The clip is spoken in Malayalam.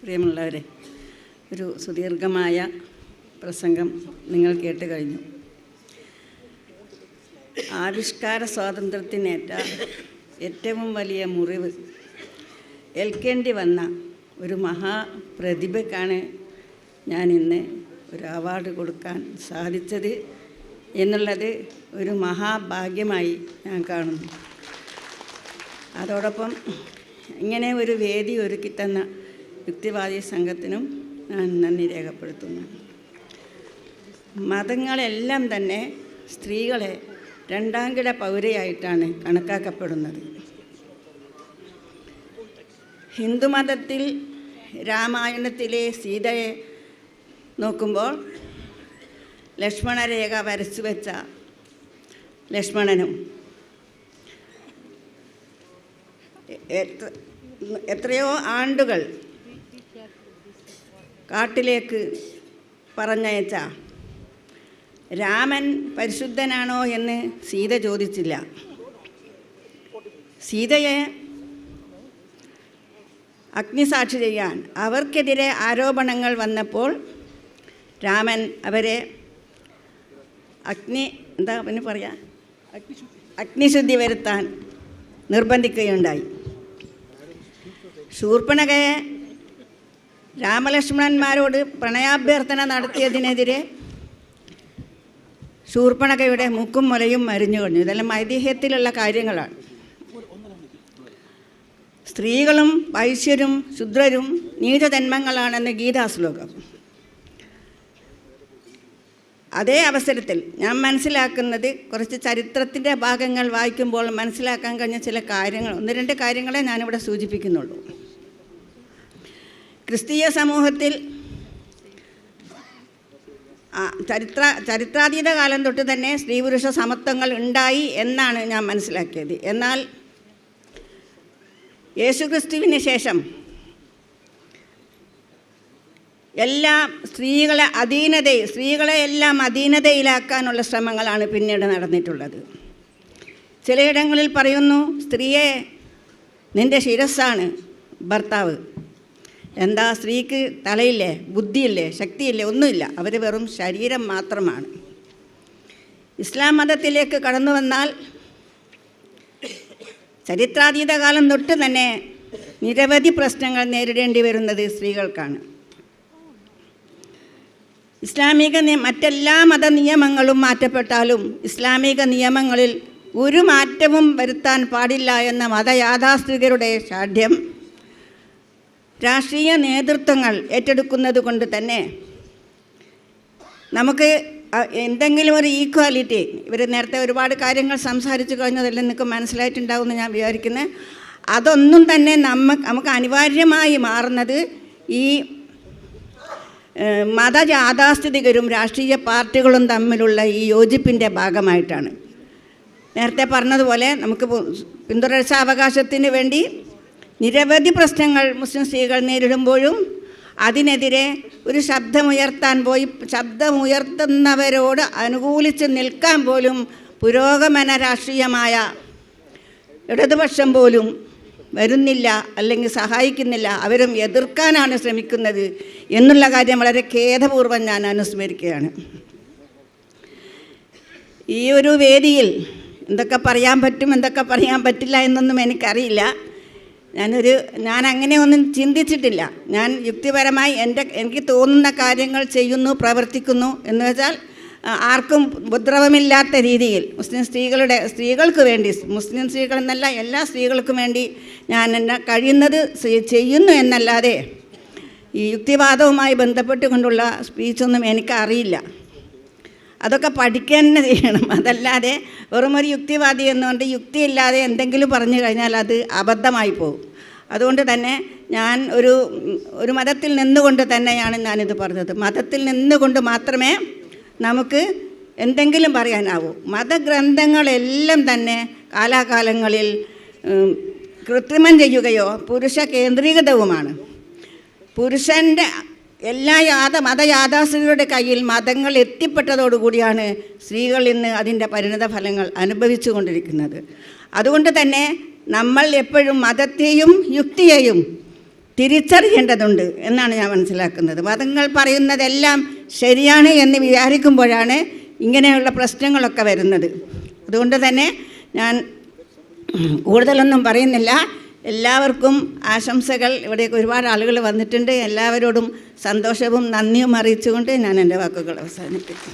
പ്രിയമുള്ളവരെ, ഒരു സുദീർഘമായ പ്രസംഗം നിങ്ങൾ കേട്ട് കഴിഞ്ഞു. ആവിഷ്കാര സ്വാതന്ത്ര്യത്തിനേറ്റ ഏറ്റവും വലിയ മുറിവ് ഏൽക്കേണ്ടി വന്ന ഒരു മഹാപ്രതിഭയ്ക്കാണ് ഞാൻ ഇന്ന് ഒരു അവാർഡ് കൊടുക്കാൻ സാധിച്ചത് എന്നുള്ളത് ഒരു മഹാഭാഗ്യമായി ഞാൻ കാണുന്നു. അതോടൊപ്പം ഇങ്ങനെ ഒരു വേദി ഒരുക്കിത്തന്ന യുക്തിവാദി സംഘത്തിനും ഞാൻ നന്ദി രേഖപ്പെടുത്തുന്നു. മതങ്ങളെല്ലാം തന്നെ സ്ത്രീകളെ രണ്ടാംകിട പൗരയായിട്ടാണ് കണക്കാക്കപ്പെടുന്നത്. ഹിന്ദുമതത്തിൽ രാമായണത്തിലെ സീതയെ നോക്കുമ്പോൾ ലക്ഷ്മണരേഖ വരച്ചു വെച്ച ലക്ഷ്മണനും എത്രയോ ആണ്ടുകൾ കാട്ടിലേക്ക് പറഞ്ഞയച്ച രാമൻ പരിശുദ്ധനാണോ എന്ന് സീത ചോദിച്ചില്ല. സീതയെ അഗ്നിസാക്ഷി ചെയ്യാൻ അവർക്കെതിരെ ആരോപണങ്ങൾ വന്നപ്പോൾ രാമൻ അവരെ അഗ്നിശുദ്ധി വരുത്താൻ നിർബന്ധിക്കുകയുണ്ടായി. ശൂർപ്പണഖയെ രാമലക്ഷ്മണന്മാരോട് പ്രണയാഭ്യർത്ഥന നടത്തിയതിനെതിരെ ശൂർപ്പണഖയുടെ മുക്കും മുലയും മരിഞ്ഞു കഴിഞ്ഞു. ഇതെല്ലാം ഐതിഹ്യത്തിലുള്ള കാര്യങ്ങളാണ്. സ്ത്രീകളും വൈശ്യരും ശുദ്രരും നീചജന്മങ്ങളാണെന്ന് ഗീതാശ്ലോകം. അതേ അവസരത്തിൽ ഞാൻ മനസ്സിലാക്കുന്നത്, കുറച്ച് ചരിത്രത്തിൻ്റെ ഭാഗങ്ങൾ വായിക്കുമ്പോൾ മനസ്സിലാക്കാൻ കഴിഞ്ഞ ചില കാര്യങ്ങൾ, ഒന്ന് രണ്ട് കാര്യങ്ങളെ ഞാനിവിടെ സൂചിപ്പിക്കുന്നുള്ളൂ. ക്രിസ്തീയ സമൂഹത്തിൽ ചരിത്രാതീത കാലം തൊട്ട് തന്നെ സ്ത്രീ പുരുഷ സമത്വങ്ങൾ ഉണ്ടായി എന്നാണ് ഞാൻ മനസ്സിലാക്കിയത്. എന്നാൽ യേശുക്രിസ്തുവിന് ശേഷം സ്ത്രീകളെ എല്ലാം അധീനതയിലാക്കാനുള്ള ശ്രമങ്ങളാണ് പിന്നീട് നടന്നിട്ടുള്ളത്. ചിലയിടങ്ങളിൽ പറയുന്നു, സ്ത്രീയെ നിൻ്റെ ശിരസ്സാണ് ഭർത്താവ്. എന്താ, സ്ത്രീക്ക് തലയില്ലേ, ബുദ്ധിയില്ലേ, ശക്തിയില്ലേ, ഒന്നുമില്ല, അവർ വെറും ശരീരം മാത്രമാണ്. ഇസ്ലാം മതത്തിലേക്ക് കടന്നു വന്നാൽ ചരിത്രാതീത കാലം തൊട്ട് തന്നെ നിരവധി പ്രശ്നങ്ങൾ നേരിടേണ്ടി വരുന്നത് സ്ത്രീകൾക്കാണ്. മറ്റെല്ലാ മതനിയമങ്ങളും മാറ്റപ്പെട്ടാലും ഇസ്ലാമിക നിയമങ്ങളിൽ ഒരു മാറ്റവും വരുത്താൻ പാടില്ല എന്ന മതയാഥാസ്ഥികരുടെ ശാഠ്യം രാഷ്ട്രീയ നേതൃത്വങ്ങൾ ഏറ്റെടുക്കുന്നത് കൊണ്ട് തന്നെ നമുക്ക് എന്തെങ്കിലും ഒരു ഈക്വാലിറ്റി, ഇവർ നേരത്തെ ഒരുപാട് കാര്യങ്ങൾ സംസാരിച്ചു കഴിഞ്ഞതെല്ലാം നിങ്ങൾക്ക് മനസ്സിലായിട്ടുണ്ടാവുമെന്ന് ഞാൻ വിചാരിക്കുന്നത്. അതൊന്നും തന്നെ നമുക്ക് അനിവാര്യമായി മാറുന്നത് ഈ മതയാഥാസ്ഥിതികരും രാഷ്ട്രീയ പാർട്ടികളും തമ്മിലുള്ള ഈ യോജിപ്പിൻ്റെ ഭാഗമായിട്ടാണ്. നേരത്തെ പറഞ്ഞതുപോലെ നമുക്ക് പിന്തുടർച്ചാവകാശത്തിന് വേണ്ടി നിരവധി പ്രശ്നങ്ങൾ മുസ്ലിം സ്ത്രീകൾ നേരിടുമ്പോഴും അതിനെതിരെ ഒരു ശബ്ദമുയർത്തുന്നവരോട് അനുകൂലിച്ച് നിൽക്കാൻ പോലും പുരോഗമന രാഷ്ട്രീയമായ ഇടതുപക്ഷം പോലും വരുന്നില്ല, അല്ലെങ്കിൽ സഹായിക്കുന്നില്ല. അവരും എതിർക്കാനാണ് ശ്രമിക്കുന്നത് എന്നുള്ള കാര്യം വളരെ ഖേദപൂർവ്വം ഞാൻ അനുസ്മരിക്കുകയാണ്. ഈ ഒരു വേദിയിൽ എന്തൊക്കെ പറയാൻ പറ്റും, എന്തൊക്കെ പറയാൻ പറ്റില്ല എന്നൊന്നും എനിക്കറിയില്ല. ഞാൻ അങ്ങനെ ഒന്നും ചിന്തിച്ചിട്ടില്ല. ഞാൻ യുക്തിപരമായി എനിക്ക് തോന്നുന്ന കാര്യങ്ങൾ ചെയ്യുന്നു, പ്രവർത്തിക്കുന്നു. എന്ന് വെച്ചാൽ ആർക്കും ഉപദ്രവമില്ലാത്ത രീതിയിൽ സ്ത്രീകൾക്ക് വേണ്ടി, മുസ്ലിം സ്ത്രീകളെന്നല്ല എല്ലാ സ്ത്രീകൾക്കും വേണ്ടി ഞാൻ എന്നെ കഴിയുന്നത് ചെയ്യുന്നു എന്നല്ലാതെ ഈ യുക്തിവാദവുമായി ബന്ധപ്പെട്ടുകൊണ്ടുള്ള സ്പീച്ചൊന്നും എനിക്കറിയില്ല. അതൊക്കെ പഠിക്കാൻ തന്നെ ചെയ്യണം. അതല്ലാതെ വെറുമൊരു യുക്തിവാദി എന്നുകൊണ്ട് യുക്തിയില്ലാതെ എന്തെങ്കിലും പറഞ്ഞു കഴിഞ്ഞാൽ അത് അബദ്ധമായി പോകും. അതുകൊണ്ട് തന്നെ ഞാൻ ഒരു മതത്തിൽ നിന്നുകൊണ്ട് തന്നെയാണ് ഞാനിത് പറഞ്ഞത്. മതത്തിൽ നിന്നുകൊണ്ട് മാത്രമേ നമുക്ക് എന്തെങ്കിലും പറയാനാവൂ. മതഗ്രന്ഥങ്ങളെല്ലാം തന്നെ കാലാകാലങ്ങളിൽ കൃത്രിമം ചെയ്യുകയോ പുരുഷ കേന്ദ്രീകൃതവുമാണ്. പുരുഷൻ്റെ എല്ലാ മതയാഥാസ്ഥികരുടെ കയ്യിൽ മതങ്ങൾ എത്തിപ്പെട്ടതോടുകൂടിയാണ് സ്ത്രീകൾ ഇന്ന് അതിൻ്റെ പരിണത ഫലങ്ങൾ അനുഭവിച്ചു കൊണ്ടിരിക്കുന്നത്. അതുകൊണ്ട് തന്നെ നമ്മൾ എപ്പോഴും മതത്തെയും യുക്തിയെയും തിരിച്ചറിയേണ്ടതുണ്ട് എന്നാണ് ഞാൻ മനസ്സിലാക്കുന്നത്. മതങ്ങൾ പറയുന്നതെല്ലാം ശരിയാണ് എന്ന് വിചാരിക്കുമ്പോഴാണ് ഇങ്ങനെയുള്ള പ്രശ്നങ്ങളൊക്കെ വരുന്നത്. അതുകൊണ്ട് തന്നെ ഞാൻ കൂടുതലൊന്നും പറയുന്നില്ല. എല്ലാവർക്കും ആശംസകൾ. ഇവിടേക്ക് ഒരുപാട് ആളുകൾ വന്നിട്ടുണ്ട്. എല്ലാവരോടും സന്തോഷവും നന്ദിയും അറിയിച്ചുകൊണ്ട് ഞാൻ എൻ്റെ വാക്കുകൾ അവസാനിപ്പിക്കും.